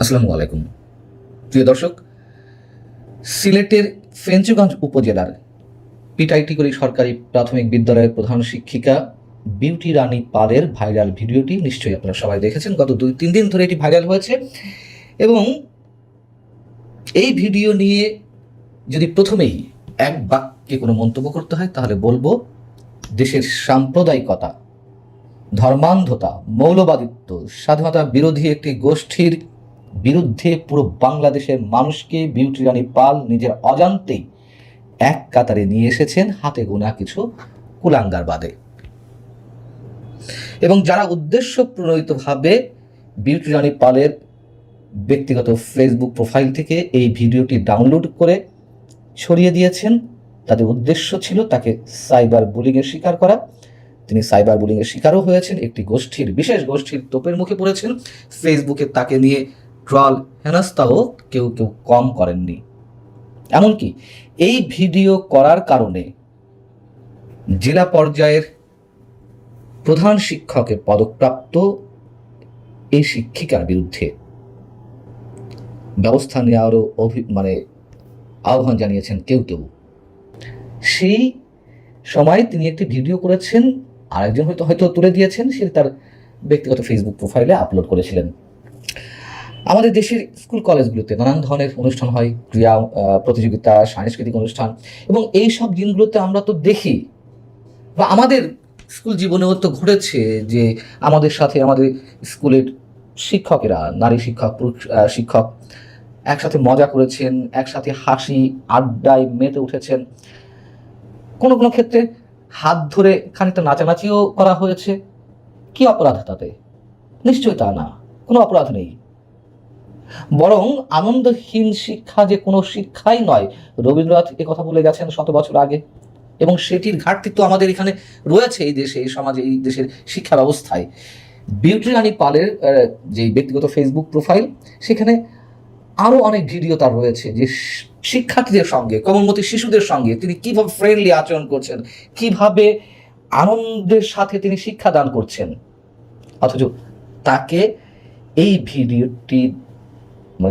আসসালামু আলাইকুম প্রিয় দর্শক। সিলেটের ফেঞ্চুগঞ্জ উপজেলার পিটাইটিকরি সরকারি প্রাথমিক বিদ্যালয়ের প্রধান শিক্ষিকা বিউটি রানী পালের ভাইরাল ভিডিওটি নিশ্চয়ই আপনারা সবাই দেখেছেন। গত 2-3 দিন ধরে এটি ভাইরাল হয়েছে এবং এই ভিডিও নিয়ে যদি প্রথমেই এক বাক্যে কোনো মন্তব্য করতে হয় তাহলে বলবো, দেশের সাম্প্রদায়িকতা, ধর্মান্ধতা, মৌলবাদিত্ব, স্বাধীনতা বিরোধী একটি গোষ্ঠীর বিরুদ্ধে পুরো বাংলাদেশের মানুষকে বিউটি রানী পাল নিজের অজান্তেই এক কাতারে নিয়ে এসেছেন হাতে গোনা কিছু কুলাঙ্গার বাদে। এবং যারা উদ্দেশ্য প্রণোদিতভাবে বিউটি রানী পালের ব্যক্তিগত ফেসবুক প্রোফাইল থেকে এই ভিডিওটি ডাউনলোড করে ছড়িয়ে দিয়েছেন, তাদের উদ্দেশ্য ছিল তাকে সাইবার বুলিংয়ের শিকার করা। তিনি সাইবার বুলিংয়ের শিকারও হয়েছেন, একটি বিশেষ গোষ্ঠীর তোপের মুখে পড়েছেন। ফেসবুকে তাকে নিয়ে ট্রল হেনস্থাও কেউ কম করেননি। এমনকি এই ভিডিও করার কারণে জেলা পর্যায়ের প্রধান শিক্ষকের পদকপ্রাপ্ত এই শিক্ষিকার বিরুদ্ধে ব্যবস্থা নেওয়ারও আহ্বান জানিয়েছেন কেউ। সেই সময় তিনি একটি ভিডিও করেছেন, আরেকজন হয়তো তুলে দিয়েছেন, সে তার ব্যক্তিগত ফেসবুক প্রোফাইলে আপলোড করেছিলেন। আমাদের দেশের স্কুল কলেজগুলোতে নানান ধরনের অনুষ্ঠান হয়, ক্রীড়া প্রতিযোগিতা, সাংস্কৃতিক অনুষ্ঠান, এবং এই সব দিনগুলোতে আমরা তো দেখি বা আমাদের স্কুল জীবনেও তো ঘটেছে যে আমাদের সাথে আমাদের স্কুলের শিক্ষকেরা, নারী শিক্ষক, পুরুষ শিক্ষক একসাথে মজা করেছেন, একসাথে হাসি আড্ডায় মেতে উঠেছেন। কোনো কোনো ক্ষেত্রে হাত ধরে খানিকটা নাচানাচিও করা হয়েছে। কি অপরাধ তাতে? নিশ্চয়ই তা না, কোনো অপরাধ নেই। বরং আনন্দহীন শিক্ষা যে কোনো শিক্ষাই নয়, রবীন্দ্রনাথ এ কথা বলে গেছেন 100 বছর আগে, এবং সেটির ঘাটতি তো আমাদের এখানে রয়েছে, এই দেশে, এই সমাজে, এই দেশের শিক্ষা ব্যবস্থায়। বিউটি রানী পালের যে ব্যক্তিগত ফেসবুক প্রোফাইল, সেখানে আরও অনেক ভিডিও তার রয়েছে যে শিক্ষার্থীদের সঙ্গে, কোমলমতি শিশুদের সঙ্গে তিনি কিভাবে ফ্রেন্ডলি আচরণ করছেন, কিভাবে আনন্দের সাথে তিনি শিক্ষাদান করছেন। অথচ তাকে এই ভিডিওটি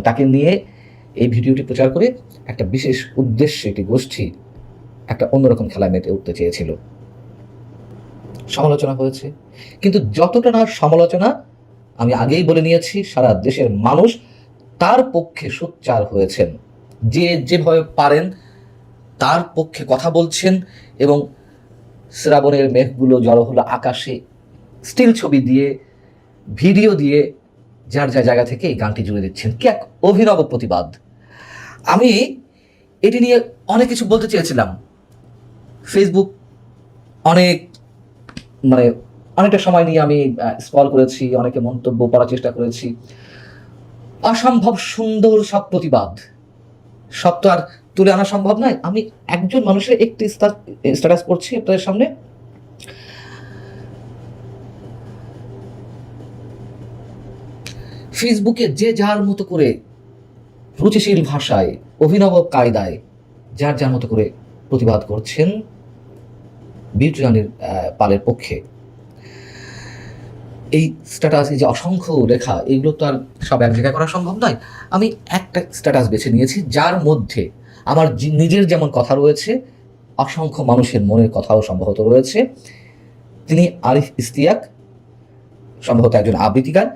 তাকে নিয়ে এই ভিডিওটি প্রচার করে একটা বিশেষ উদ্দেশ্যে একটি গোষ্ঠী একটা অন্যরকম খেলায় মেতে উঠতে চেয়েছিল। সমালোচনা হয়েছে, কিন্তু যতটা না সমালোচনা, আমি আগেই বলে নিয়েছি, সারা দেশের মানুষ তার পক্ষে সোচ্চার হয়েছেন, যে যেভাবে পারেন তার পক্ষে কথা বলছেন, এবং শ্রাবণের মেঘগুলো জড়ো হলো আকাশে স্টিল ছবি দিয়ে, ভিডিও দিয়ে যার জায়গা থেকে এই গানটি জুড়ে দিচ্ছেন। কি এক অভিনব প্রতিবাদ! আমি এটি নিয়ে অনেক কিছু বলতে চেয়েছিলাম। ফেসবুক অনেকটা সময় নিয়ে আমি স্ক্রল করেছি, অনেকে মন্তব্য পড়ার চেষ্টা করেছি। অসম্ভব সুন্দর সব প্রতিবাদ, সব তো আর তুলে আনা সম্ভব নয়। আমি একজন মানুষের একটি স্ট্যাটাস পড়ছি আপনাদের সামনে। ফেসবুকে যে যার মতো করে রুচিশীল ভাষায়, অভিনব কায়দায় যার মতো করে প্রতিবাদ করছেন বিউটি রানী পালের পক্ষে। এই স্ট্যাটাস, এই যে অসংখ্য লেখা, এগুলো তো আর সব এক জায়গায় করা সম্ভব নয়। আমি একটা স্ট্যাটাস বেছে নিয়েছি যার মধ্যে আমার নিজের যেমন কথা রয়েছে, অসংখ্য মানুষের মনের কথাও সম্ভবত রয়েছে। তিনি আরিফ ইস্তিয়াক, সম্ভবত একজন আবৃত্তিকার।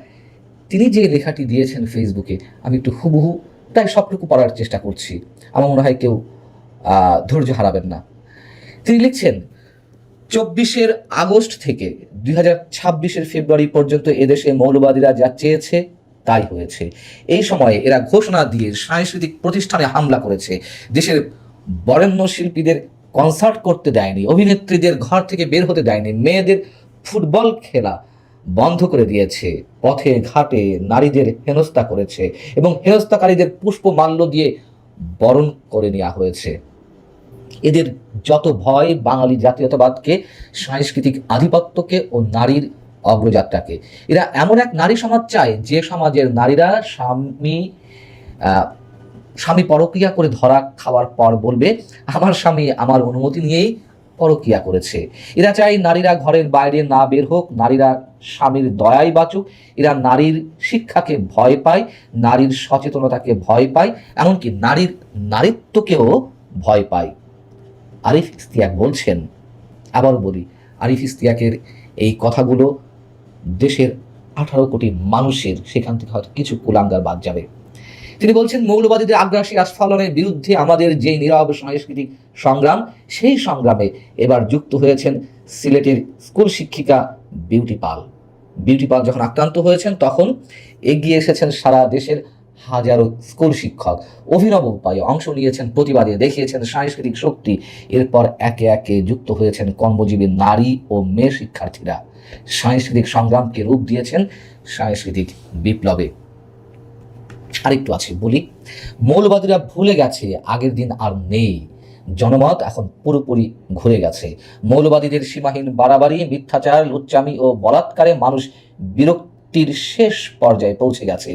তিনি যে লেখাটি দিয়েছেন ফেসবুকে, আমি একটু হুবহু প্রায় সবটুকু পড়ার চেষ্টা করছি। আমার মনে হয় কেউ ধৈর্য হারাবেন না। তিনি লিখছেন, 24 আগস্ট থেকে 2026 ফেব্রুয়ারি পর্যন্ত এদেশে মৌলবাদীরা যা চেয়েছে তাই হয়েছে। এই সময়ে এরা ঘোষণা দিয়ে সাংস্কৃতিক প্রতিষ্ঠানে হামলা করেছে, দেশের বরেণ্য শিল্পীদের কনসার্ট করতে দেয়নি, অভিনেত্রীদের ঘর থেকে বের হতে দেয়নি, মেয়েদের ফুটবল খেলা বন্ধ করে দিয়েছে, পথে ঘাটে নারীদের হেনস্থা করেছে এবং হেনস্থাকারীদের পুষ্পমাল্য দিয়ে বরণ করে নেওয়া হয়েছে। এদের যত ভয় বাঙালি জাতীয়তাবাদকে, সাংস্কৃতিক আধিপত্যকে ও নারীর অগ্রযাত্রাকে। এরা এমন এক নারী সমাজ চায় যে সমাজের নারীরা স্বামী পরক্রিয়া করে ধরা খাওয়ার পর বলবে, আমার স্বামী আমার অনুমতি নিয়েই পরকীয়া করেছে। এরা চায় নারীরা ঘরের বাইরে না বের হোক, নারীরা স্বামীর দয়ায় বাঁচুক, এরা নারীর শিক্ষাকে ভয় পায়, নারীর সচেতনতাকে ভয় পায়, এমনকি নারীর নারীত্বকেও ভয় পায়। আরিফ ইশতিয়াক বলছেন, আবারও বলি, আরিফ ইশতিয়াকের এই কথাগুলো দেশের 18 কোটি মানুষের সেখান থেকে হয়তো কিছু কুলাঙ্গার বাদ যাবে। তিনি বলছেন, মৌলবাদীদের আগ্রাসী আস্ফালনের বিরুদ্ধে আমাদের যে নীরব সাংস্কৃতিক সংগ্রাম, সেই সংগ্রামে এবার যুক্ত হয়েছেন সিলেটের স্কুল শিক্ষিকা বিউটি পাল। বিউটি পাল যখন আক্রান্ত হয়েছেন তখন এগিয়ে এসেছেন সারা দেশের হাজারো স্কুল শিক্ষক, অভিনব উপায়ে অংশ নিয়েছেন প্রতিবাদে, দেখিয়েছেন সাংস্কৃতিক শক্তি। এরপর একে একে যুক্ত হয়েছেন কর্মজীবী নারী ও মেয়ে শিক্ষার্থীরা, সাংস্কৃতিক সংগ্রামকে রূপ দিয়েছেন সাংস্কৃতিক বিপ্লবে। আরেকটু আছে বলি, মৌলবাদীরা ভুলে গেছে আগের দিন আর নেই, জনমত এখন পুরোপুরি ঘুরে গেছে। মৌলবাদীদের সীমাহীন বাড়াবাড়ি, মিথ্যাচার, লুচ্চামি ও বলাৎকারে মানুষ বিরক্তির শেষ পর্যায়ে পৌঁছে গেছে।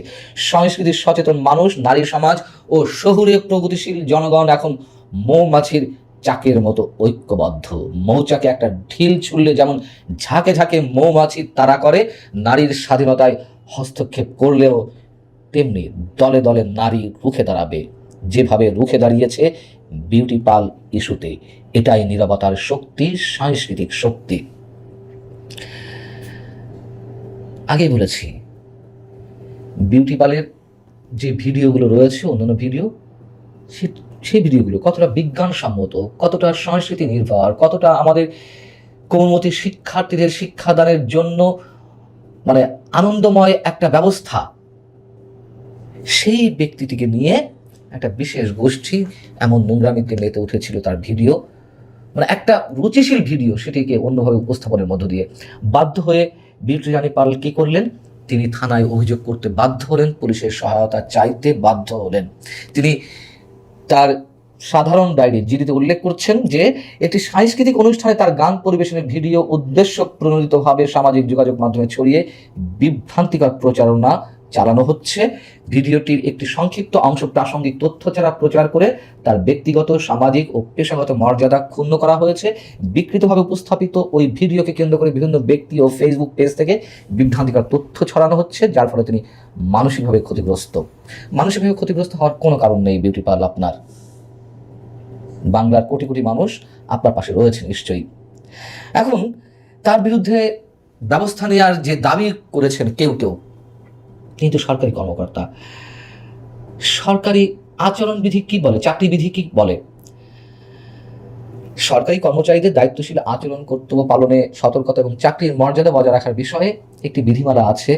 সংস্কৃতির সচেতন মানুষ, নারী সমাজ ও শহুরে প্রগতিশীল জনগণ এখন মৌমাছির চাকের মতো ঐক্যবদ্ধ। মৌচাকে একটা ঢিল ছুড়লে যেমন ঝাঁকে ঝাঁকে মৌমাছি তাড়া করে, নারীর স্বাধীনতায় হস্তক্ষেপ করলেও তেমনি দলে দলে নারী রুখে দাঁড়াবে, যেভাবে রুখে দাঁড়িয়েছে বিউটি পাল ইস্যুতে। এটাই নীরবতার শক্তি, সাংস্কৃতিক শক্তি। আগেই বলেছি, বিউটি পালের যে ভিডিওগুলো রয়েছে, অন্যান্য ভিডিও, সেই ভিডিওগুলো কতটা বিজ্ঞানসম্মত, কতটা সংস্কৃতি নির্ভর, কতটা আমাদের কোমলমতি শিক্ষার্থীদের শিক্ষাদানের জন্য মানে আনন্দময় একটা ব্যবস্থা, সেই ব্যক্তিটিকে নিয়ে একটা বিশেষ গোষ্ঠী এমন নোংরামিতে মেতে উঠেছিল। তার ভিডিও মানে একটা রুচিশীল ভিডিও, সেটিকে অন্যভাবে উপস্থাপনের মধ্য দিয়ে বাধ্য হয়ে বিউটি রানী পাল কি করলেন? তিনি থানায় অভিযোগ করতে বাধ্য হলেন, পুলিশের সহায়তা চাইতে বাধ্য হলেন। তিনি তার সাধারণ ডায়েরি জিডিতে উল্লেখ করছেন যে একটি সাংস্কৃতিক অনুষ্ঠানে তার গান পরিবেশনের ভিডিও উদ্দেশ্য প্রণোদিতভাবে সামাজিক যোগাযোগ মাধ্যমে ছড়িয়ে বিভ্রান্তিকর প্রচারণা চালানো হচ্ছে। ভিডিওটির একটি সংক্ষিপ্ত অংশ প্রাসঙ্গিক তথ্য ছাড়া প্রচার করে তার ব্যক্তিগত, সামাজিক ও পেশাগত মর্যাদা ক্ষুণ্ণ করা হয়েছে। বিকৃতভাবে উপস্থাপিত ওই ভিডিওকে কেন্দ্র করে বিভিন্ন ব্যক্তি ও ফেসবুক পেজ থেকে বিভ্রান্তিকর তথ্য ছড়ানো হচ্ছে, যার ফলে তিনি মানসিকভাবে ক্ষতিগ্রস্ত। মানসিকভাবে ক্ষতিগ্রস্ত হওয়ার কোনো কারণ নেই বিউটি পাল, আপনার বাংলার কোটি কোটি মানুষ আপনার পাশে রয়েছে নিশ্চয়ই। এখন তার বিরুদ্ধে ব্যবস্থা নেওয়ার যে দাবি করেছেন কেউ কেউ, কিন্তু সরকারি কর্মকর্তা, সরকারি আচরণবিধি কি বলে, চাকরিবিধি কি বলে? সরকারি কর্মচারীদের দায়িত্বশীল আচরণ, কর্তব্য পালনে সতর্কতা এবং চাকরির মর্যাদা বজায় রাখার বিষয়ে একটি বিধিমালা আছে,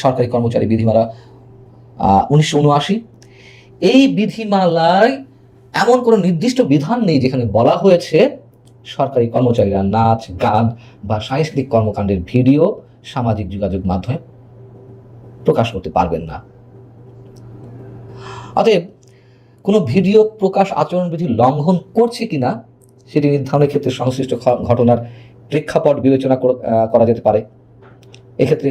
সরকারি কর্মচারী বিধিমালা 1979। এই বিধিমালায় এমন কোনো নির্দিষ্ট বিধান নেই যেখানে বলা হয়েছে সরকারি কর্মচারীরা নাচ, গান বা সাংস্কৃতিক কর্মকাণ্ডের ভিডিও সামাজিক যোগাযোগ মাধ্যমে প্রকাশ করতে পারবেন না। অতএব কোনো ভিডিও প্রকাশ আচরণবিধি লঙ্ঘন করছে কিনা সেটি নির্ধারণের ক্ষেত্রে সংশ্লিষ্ট ঘটনার প্রেক্ষাপট বিবেচনা করা যেতে পারে। এক্ষেত্রে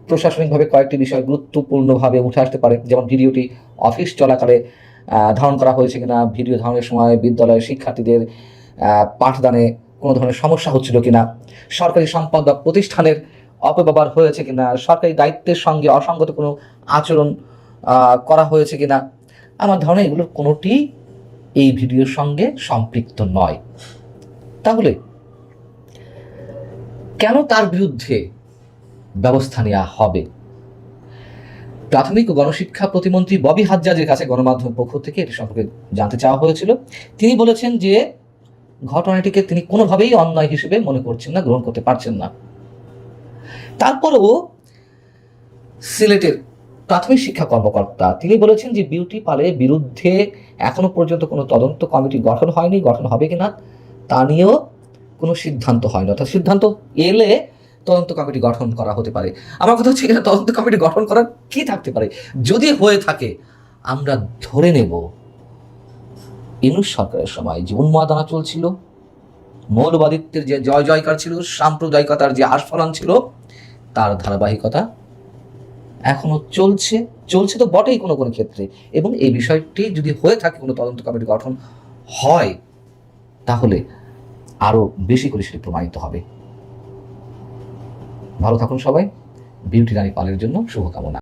প্রশাসনিকভাবে কয়েকটি বিষয় গুরুত্বপূর্ণভাবে উঠে আসতে পারে, যেমন ভিডিওটি অফিস চলাকালে ধারণ করা হয়েছে কিনা, ভিডিও ধারণের সময় বিদ্যালয়ের শিক্ষার্থীদের পাঠদানে কোনো ধরনের সমস্যা হচ্ছিল কিনা, সরকারি সম্পদ বা প্রতিষ্ঠানের অপব্যবহার হয়েছে কিনা, সরকারি দায়িত্বের সঙ্গে অসঙ্গত কোনো আচরণ করা হয়েছে কিনা। আমার ধারণা এগুলোর কোনোটি এই ভিডিওর সঙ্গে সম্পৃক্ত নয়। তাহলে কেন তার বিরুদ্ধে ব্যবস্থা নেওয়া হবে? প্রাথমিক ও গণশিক্ষা প্রতিমন্ত্রী ববি হাজ্জাজের কাছে গণমাধ্যমের পক্ষ থেকে এটি সম্পর্কে জানতে চাওয়া হয়েছিল। তিনি বলেছেন যে ঘটনাটিকে তিনি কোনোভাবেই অন্যায় হিসেবে মনে করছেন না, গ্রহণ করতে পারছেন না। তারপরেও সিলেটের প্রাথমিক শিক্ষা কর্মকর্তা তিনি বলেছেন যে বিউটি পালের বিরুদ্ধে এখনো পর্যন্ত কোনো তদন্ত কমিটি গঠন হয়নি, গঠন হবে কিনা তা নিয়েও কোনো সিদ্ধান্ত হয়নি। অর্থাৎ সিদ্ধান্ত এলে তদন্ত কমিটি গঠন করা হতে পারে। আমার কথা হচ্ছে এখানে তদন্ত কমিটি গঠন করার কি থাকতে পারে? যদি হয়ে থাকে আমরা ধরে নেব ইউনূস সরকারের সময় যে উন্মাদনা চলছিল, মৌলবাদিত্বের যে জয় জয়কার ছিল, সাম্প্রদায়িকতার যে আস্ফালন ছিল, তার ধারাবাহিকতা এখনো চলছে তো বটেই কোনো কোনো ক্ষেত্রে। এবং এই বিষয়টি যদি হয়ে থাকে, কোনো তদন্ত কমিটি গঠন হয়, তাহলে আরও বেশি করে সেটি প্রমাণিত হবে। ভালো থাকুন সবাই। বিউটি রানী পালের জন্য শুভকামনা।